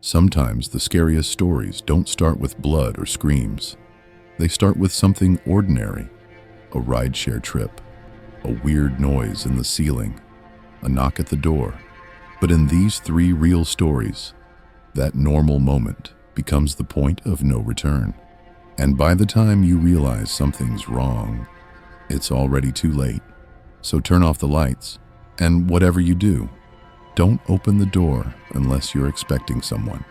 Sometimes the scariest stories don't start with blood or screams. They start with something ordinary: a rideshare trip, a weird noise in the ceiling, a knock at the door. But in these three real stories, that normal moment becomes the point of no return. And by the time you realize something's wrong, it's already too late. So turn off the lights, and whatever you do, don't open the door unless you're expecting someone.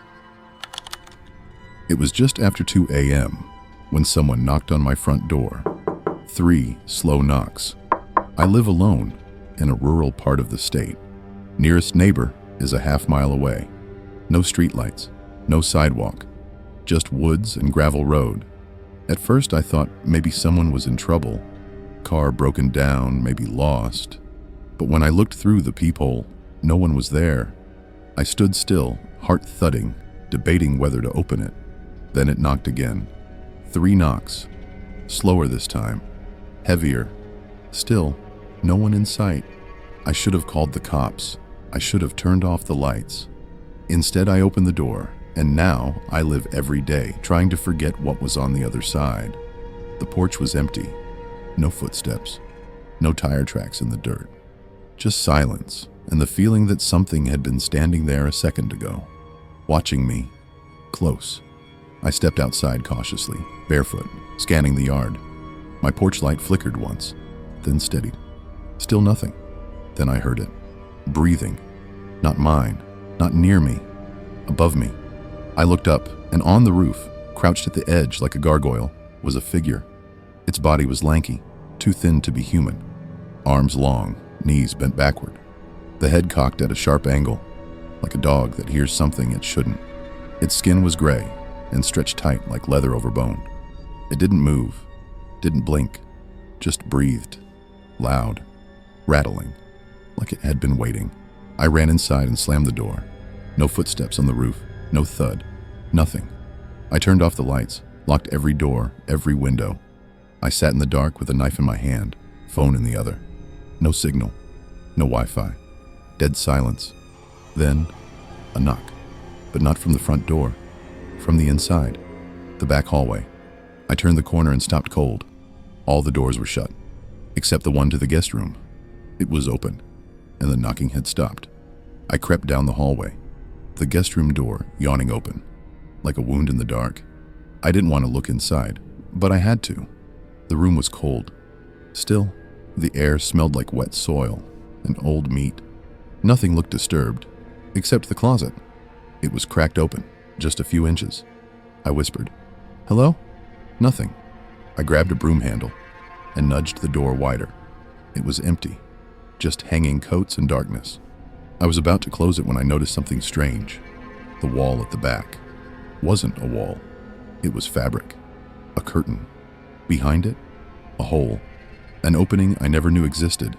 It was just after 2 a.m. when someone knocked on my front door. 3 slow knocks. I live alone in a rural part of the state. Nearest neighbor is a half-mile away. No streetlights, no sidewalk, just woods and gravel road. At first I thought maybe someone was in trouble, car broken down, maybe lost. But when I looked through the peephole, no one was there. I stood still, heart thudding, debating whether to open it. Then it knocked again. 3 knocks. Slower this time. Heavier. Still, no one in sight. I should have called the cops. I should have turned off the lights. Instead, I opened the door, and now I live every day trying to forget what was on the other side. The porch was empty. No footsteps. No tire tracks in the dirt. Just silence, and the feeling that something had been standing there a second ago, watching me, close. I stepped outside cautiously, barefoot, scanning the yard. My porch light flickered once, then steadied. Still nothing. Then I heard it. Breathing. Not mine, not near me, above me. I looked up, and on the roof, crouched at the edge like a gargoyle, was a figure. Its body was lanky, too thin to be human. Arms long, knees bent backward. The head cocked at a sharp angle, like a dog that hears something it shouldn't. Its skin was gray and stretched tight like leather over bone. It didn't move, didn't blink, just breathed, loud, rattling, like it had been waiting. I ran inside and slammed the door. No footsteps on the roof, no thud, nothing. I turned off the lights, locked every door, every window. I sat in the dark with a knife in my hand, phone in the other. No signal, no Wi-Fi. Dead silence. Then, a knock. But not from the front door. From the inside. The back hallway. I turned the corner and stopped cold. All the doors were shut, except the one to the guest room. It was open, and the knocking had stopped. I crept down the hallway. The guest room door yawning open, like a wound in the dark. I didn't want to look inside, but I had to. The room was cold. Still, the air smelled like wet soil and old meat. Nothing looked disturbed, except the closet. It was cracked open, just a few inches. I whispered, "Hello?" Nothing. I grabbed a broom handle and nudged the door wider. It was empty, just hanging coats and darkness. I was about to close it when I noticed something strange. The wall at the back wasn't a wall. It was fabric, a curtain. Behind it, a hole, an opening I never knew existed.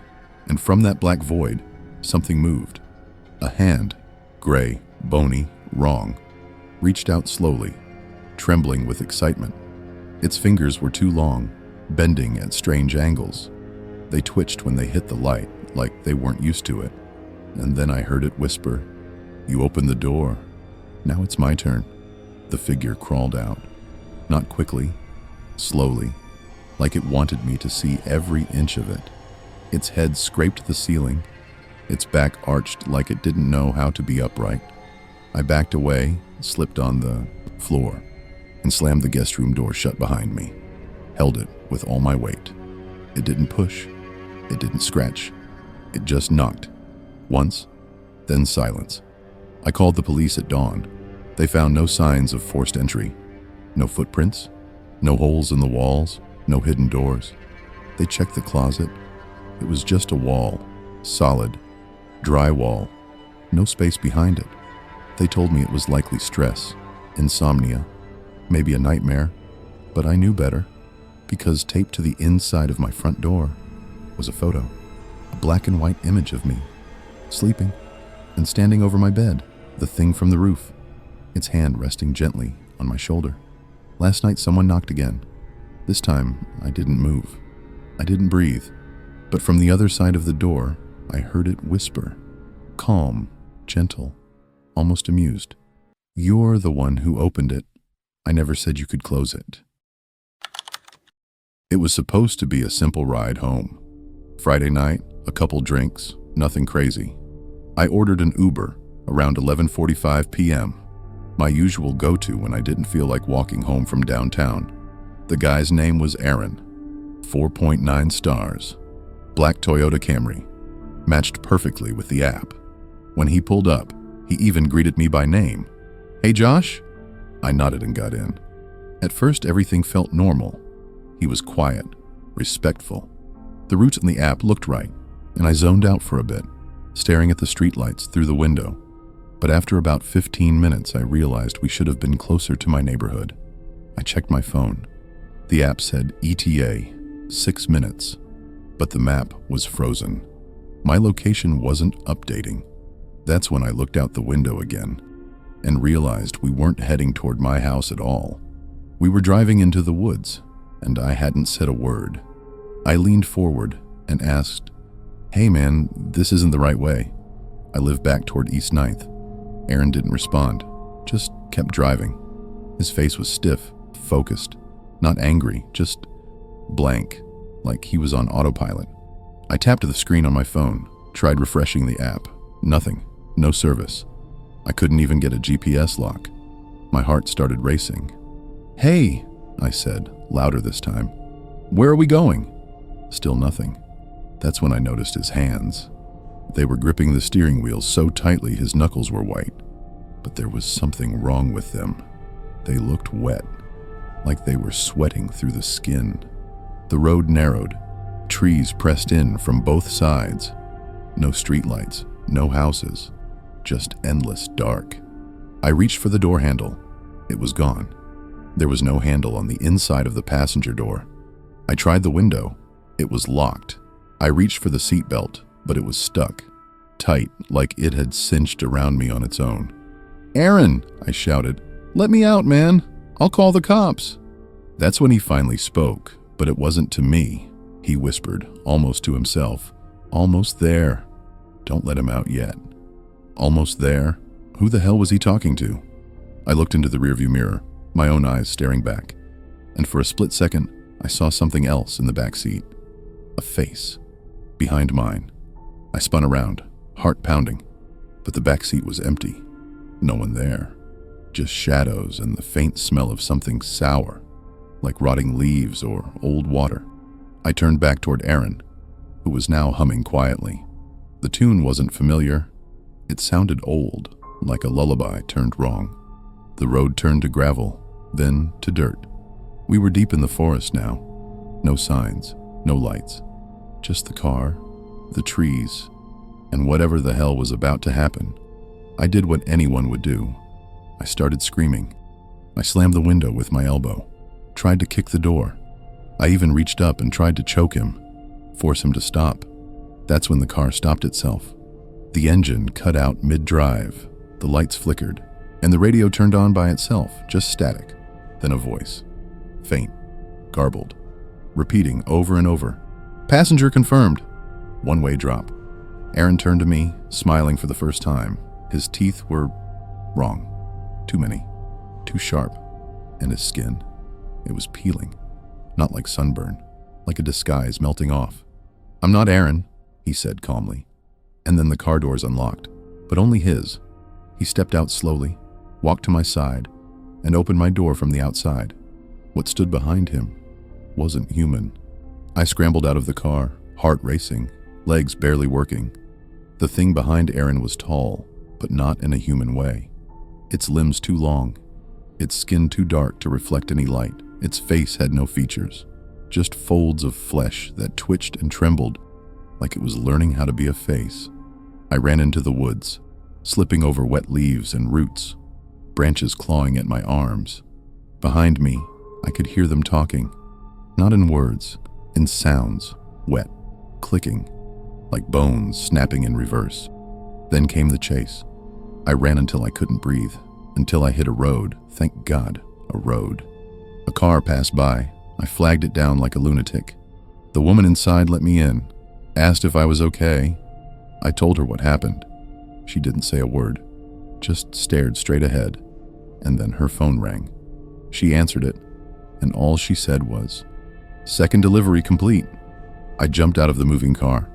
And from that black void, something moved. A hand, gray, bony, wrong, reached out slowly, trembling with excitement. Its fingers were too long, bending at strange angles. They twitched when they hit the light, like they weren't used to it. And then I heard it whisper, "You opened the door. Now it's my turn." The figure crawled out. Not quickly, slowly, like it wanted me to see every inch of it. Its head scraped the ceiling. Its back arched like it didn't know how to be upright. I backed away, slipped on the floor, and slammed the guest room door shut behind me. Held it with all my weight. It didn't push. It didn't scratch. It just knocked. Once, then silence. I called the police at dawn. They found no signs of forced entry. No footprints. No holes in the walls. No hidden doors. They checked the closet. It was just a wall. Solid. Dry wall. No space behind it. They told me it was likely stress, insomnia, maybe a nightmare, but I knew better, because taped to the inside of my front door was a photo, a black and white image of me, sleeping and standing over my bed, the thing from the roof, its hand resting gently on my shoulder. Last night someone knocked again. This time I didn't move. I didn't breathe, but from the other side of the door, I heard it whisper, calm, gentle, almost amused. You're the one who opened it. I never said you could close it. It was supposed to be a simple ride home. Friday night, a couple drinks, nothing crazy. I ordered an Uber around 11:45 p.m., my usual go-to when I didn't feel like walking home from downtown. The guy's name was Aaron. 4.9 stars. Black Toyota Camry. Matched perfectly with the app. When he pulled up, he even greeted me by name. "Hey, Josh?" I nodded and got in. At first, everything felt normal. He was quiet, respectful. The routes in the app looked right, and I zoned out for a bit, staring at the streetlights through the window. But after about 15 minutes, I realized we should have been closer to my neighborhood. I checked my phone. The app said ETA, 6 minutes, but the map was frozen. My location wasn't updating. That's when I looked out the window again and realized we weren't heading toward my house at all. We were driving into the woods, and I hadn't said a word. I leaned forward and asked, "Hey man, this isn't the right way." I live back toward East 9th. Aaron didn't respond, just kept driving. His face was stiff, focused, not angry, just blank, like he was on autopilot. I tapped the screen on my phone, tried refreshing the app. Nothing, no service. I couldn't even get a GPS lock. My heart started racing. "Hey," I said, louder this time. "Where are we going?" Still nothing. That's when I noticed his hands. They were gripping the steering wheel so tightly his knuckles were white. But there was something wrong with them. They looked wet, like they were sweating through the skin. The road narrowed. Trees pressed in from both sides. No streetlights, no houses, just endless dark. I reached for the door handle. It was gone. There was no handle on the inside of the passenger door. I tried the window. It was locked. I reached for the seatbelt, but it was stuck, tight, like it had cinched around me on its own. "Aaron," I shouted, "let me out, man. I'll call the cops." That's when he finally spoke, but it wasn't to me. He whispered, almost to himself, "Almost there. Don't let him out yet." Almost there? Who the hell was he talking to? I looked into the rearview mirror, my own eyes staring back, and for a split second, I saw something else in the back seat. A face. Behind mine. I spun around, heart pounding, but the back seat was empty. No one there. Just shadows and the faint smell of something sour, like rotting leaves or old water. I turned back toward Aaron, who was now humming quietly. The tune wasn't familiar. It sounded old, like a lullaby turned wrong. The road turned to gravel, then to dirt. We were deep in the forest now. No signs, no lights. Just the car, the trees, and whatever the hell was about to happen. I did what anyone would do. I started screaming. I slammed the window with my elbow, tried to kick the door. I even reached up and tried to choke him, force him to stop. That's when the car stopped itself. The engine cut out mid-drive, the lights flickered, and the radio turned on by itself, just static. Then a voice, faint, garbled, repeating over and over, "Passenger confirmed." One-way drop. Aaron turned to me, smiling for the first time. His teeth were wrong. Too many. Too sharp. And his skin. It was peeling. Not like sunburn. Like a disguise melting off. "I'm not Aaron," he said calmly. And then the car doors unlocked. But only his. He stepped out slowly, walked to my side, and opened my door from the outside. What stood behind him wasn't human. I scrambled out of the car, heart racing, legs barely working. The thing behind Aaron was tall, but not in a human way. Its limbs too long, its skin too dark to reflect any light. Its face had no features, just folds of flesh that twitched and trembled like it was learning how to be a face. I ran into the woods, slipping over wet leaves and roots, branches clawing at my arms. Behind me, I could hear them talking, not in words, in sounds, wet, clicking, like bones snapping in reverse. Then came the chase. I ran until I couldn't breathe, until I hit a road, thank God, a road. A car passed by. I flagged it down like a lunatic. The woman inside let me in, asked if I was okay. I told her what happened. She didn't say a word, just stared straight ahead. And then her phone rang. She answered it, and all she said was, "Second delivery complete." I jumped out of the moving car,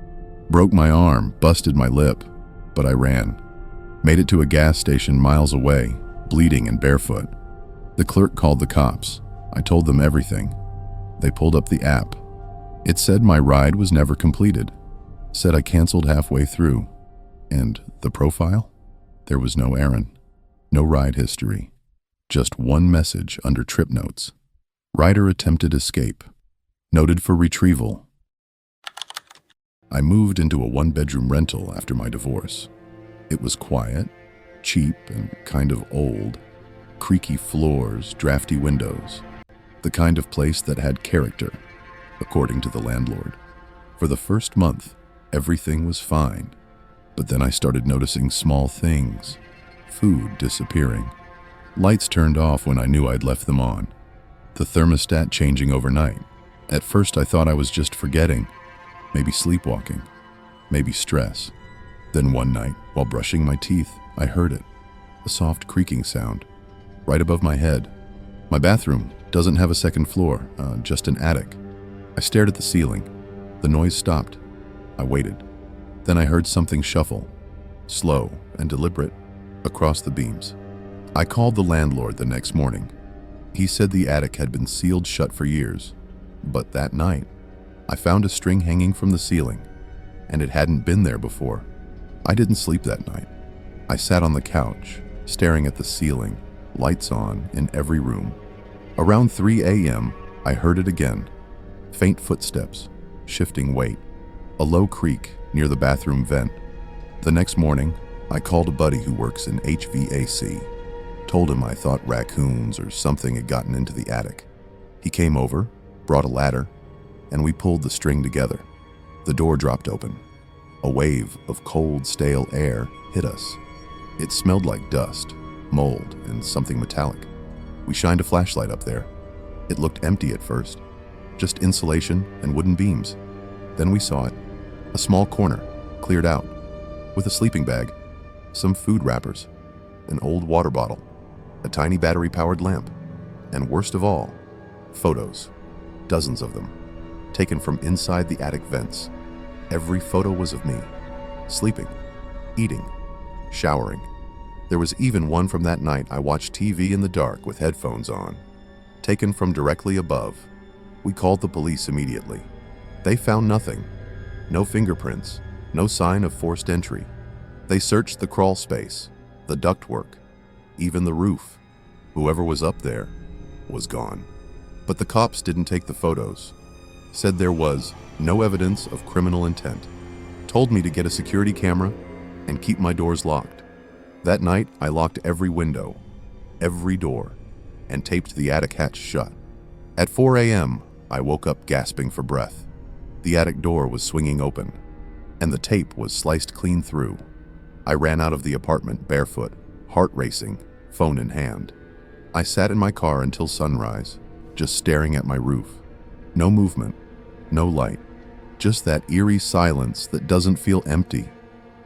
broke my arm, busted my lip, but I ran. Made it to a gas station miles away, bleeding and barefoot. The clerk called the cops. I told them everything. They pulled up the app. It said my ride was never completed. Said I canceled halfway through. And the profile? There was no errand, no ride history. Just one message under trip notes. Rider attempted escape. Noted for retrieval. I moved into a one-bedroom rental after my divorce. It was quiet, cheap, and kind of old. Creaky floors, drafty windows. The kind of place that had character, according to the landlord. For the first month, everything was fine. But then I started noticing small things. Food disappearing. Lights turned off when I knew I'd left them on. The thermostat changing overnight. At first I thought I was just forgetting. Maybe sleepwalking. Maybe stress. Then one night, while brushing my teeth, I heard it. A soft creaking sound. Right above my head. My bathroom doesn't have a second floor, just an attic. I stared at the ceiling. The noise stopped. I waited. Then I heard something shuffle, slow and deliberate, across the beams. I called the landlord the next morning. He said the attic had been sealed shut for years. But that night, I found a string hanging from the ceiling, and it hadn't been there before. I didn't sleep that night. I sat on the couch, staring at the ceiling, lights on in every room. Around 3 a.m., I heard it again. Faint footsteps, shifting weight, a low creak near the bathroom vent. The next morning, I called a buddy who works in HVAC. Told him I thought raccoons or something had gotten into the attic. He came over, brought a ladder, and we pulled the string together. The door dropped open. A wave of cold, stale air hit us. It smelled like dust, mold, and something metallic. We shined a flashlight up there. It looked empty at first, just insulation and wooden beams. Then we saw it, a small corner, cleared out, with a sleeping bag, some food wrappers, an old water bottle, a tiny battery-powered lamp, and worst of all, photos, dozens of them, taken from inside the attic vents. Every photo was of me, sleeping, eating, showering. There was even one from that night I watched TV in the dark with headphones on, taken from directly above. We called the police immediately. They found nothing, no fingerprints, no sign of forced entry. They searched the crawl space, the ductwork, even the roof. Whoever was up there was gone. But the cops didn't take the photos. Said there was no evidence of criminal intent. Told me to get a security camera and keep my doors locked. That night, I locked every window, every door, and taped the attic hatch shut. At 4 a.m., I woke up gasping for breath. The attic door was swinging open, and the tape was sliced clean through. I ran out of the apartment barefoot, heart racing, phone in hand. I sat in my car until sunrise, just staring at my roof. No movement, no light, just that eerie silence that doesn't feel empty,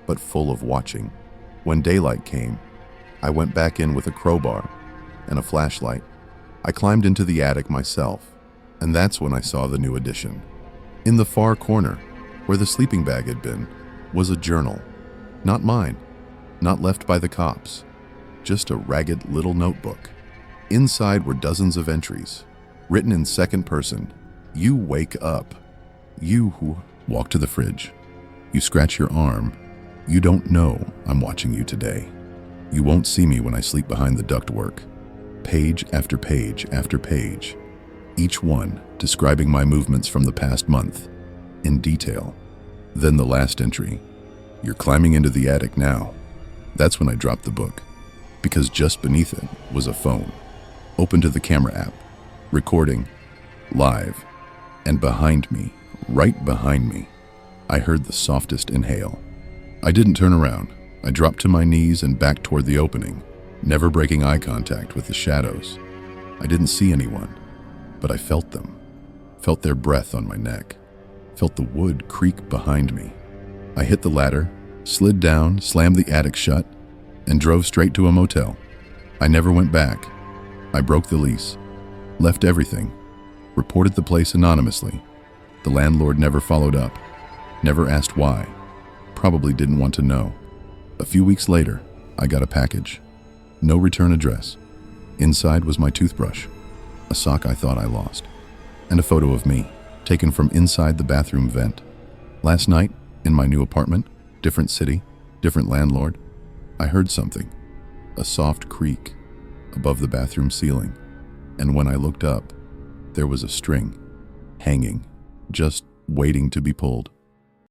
but full of watching. When daylight came, I went back in with a crowbar and a flashlight. I climbed into the attic myself, and that's when I saw the new addition. In the far corner, where the sleeping bag had been, was a journal. Not mine, not left by the cops, just a ragged little notebook. Inside were dozens of entries, written in second person. You wake up. You who walk to the fridge. You scratch your arm. You don't know I'm watching you today. You won't see me when I sleep behind the ductwork. Page after page after page. Each one describing my movements from the past month, in detail. Then the last entry. You're climbing into the attic now. That's when I dropped the book, because just beneath it was a phone, open to the camera app, recording, live, and behind me, right behind me, I heard the softest inhale. I didn't turn around. I dropped to my knees and back toward the opening, never breaking eye contact with the shadows. I didn't see anyone, but I felt them, felt their breath on my neck, felt the wood creak behind me. I hit the ladder, slid down, slammed the attic shut, and drove straight to a motel. I never went back. I broke the lease, left everything, reported the place anonymously. The landlord never followed up, never asked why, probably didn't want to know. A few weeks later, I got a package. No return address. Inside was my toothbrush, a sock I thought I lost, and a photo of me, taken from inside the bathroom vent. Last night, in my new apartment, different city, different landlord, I heard something, a soft creak above the bathroom ceiling, and when I looked up, there was a string, hanging, just waiting to be pulled.